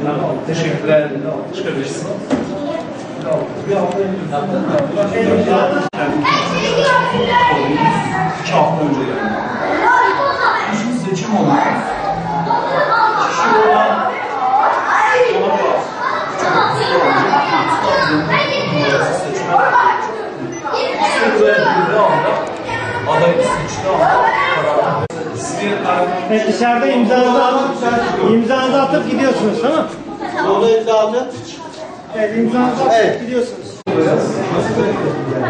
Tamam, teşekkürler. Çıkabilirsin. Bir hafta İki hafta önce geldi. Şimdi seçim oldu. Kişi olan adayı seçti ama evet, dışarıda imzanızı atıp gidiyorsunuz, tamam? Burada imza atın. Evet, imzanızı atıp gidiyorsunuz.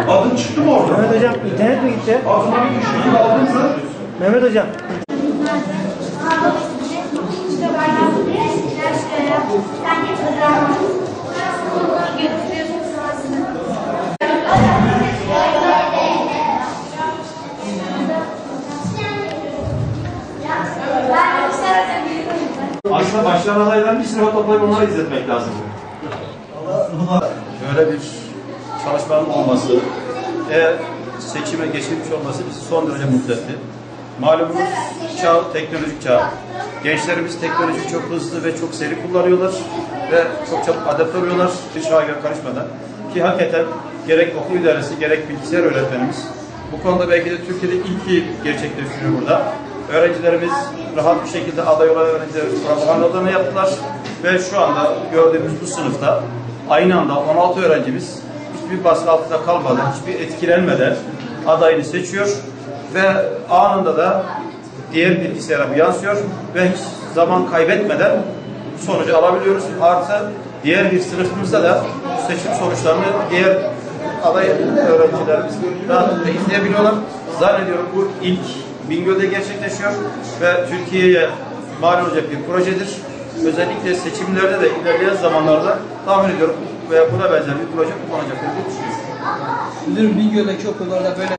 adın çıktı mı orada? Mehmet hocam, internet mi gitti? Adını bir kişiyi aldın mı? Mehmet hocam. Aslında başlayan adayların bir sınıfa toplayıp onları izletmek lazım. Böyle bir çalışmanın olması ve seçime geçilmiş olması bizi son derece mutlu etti. Malumunuz çağ, teknolojik çağ. Gençlerimiz teknolojiyi çok hızlı ve çok seri kullanıyorlar ve çok çabuk adapte oluyorlar bir çağa karışmadan. Ki hakikaten gerek okul idaresi gerek bilgisayar öğretmenimiz bu konuda belki de Türkiye'de ilki gerçekleştiriyor burada. Öğrencilerimiz rahat bir şekilde aday olan öğrenciler propagandalarını yaptılar ve şu anda gördüğümüz bu sınıfta aynı anda 16 öğrencimiz hiçbir baskı altında kalmadan, hiçbir etkilenmeden adayını seçiyor ve anında da diğer bilgisayara yansıyor ve hiç zaman kaybetmeden sonucu alabiliyoruz. Artı diğer bir sınıfımızda da seçim sonuçlarını diğer aday öğrencilerimiz rahatlıkla izleyebiliyorlar. Zannediyorum bu ilk Bingöl'de gerçekleşiyor ve Türkiye'ye mal olacak bir projedir. Özellikle seçimlerde de ilerleyen zamanlarda tahmin ediyorum veya buna benzer bir proje kullanacaklar diye düşünüyorum. Müdürüm Bingöl'deki okullarda böyle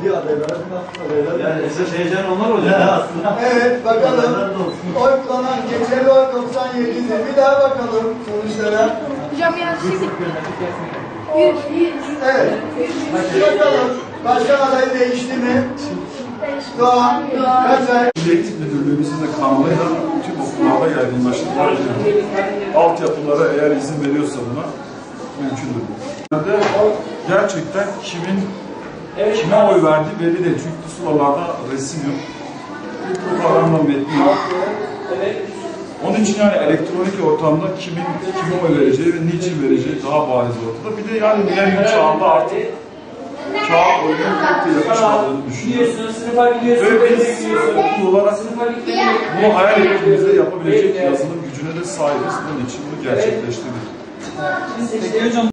Bir adaylara Yani esas heyecan onlar olacak. Evet, bakalım. Oy kullanan geçerli oy 97 idi. Bir daha bakalım sonuçlara. Hocam ya şimdi 100. Evet. Bakalım. Başkan adayı değişti mi? Doğan. Kaç ay? Eğitim Müdürlüğümüzün de kanalıyla tüm okullarda yaygınlaştırılıyor. Altyapılara eğer izin veriyorsa buna mümkündür. Gerçekten kime oy verdi belli değil. Çünkü pusulalarda resim yok. Bir propaganda metni yok. Onun için yani elektronik ortamda kime oy vereceği ve niçin vereceği daha bariz ortada. Bir de yani milenyum çağında artık çağ oyunun pek de yakışmadığını düşünüyorum. Ve biz okul olarak bunu hayal ettiğimizde yapabilecek yazılım gücüne de sahibiz. Bunun için bunu gerçekleştirdik.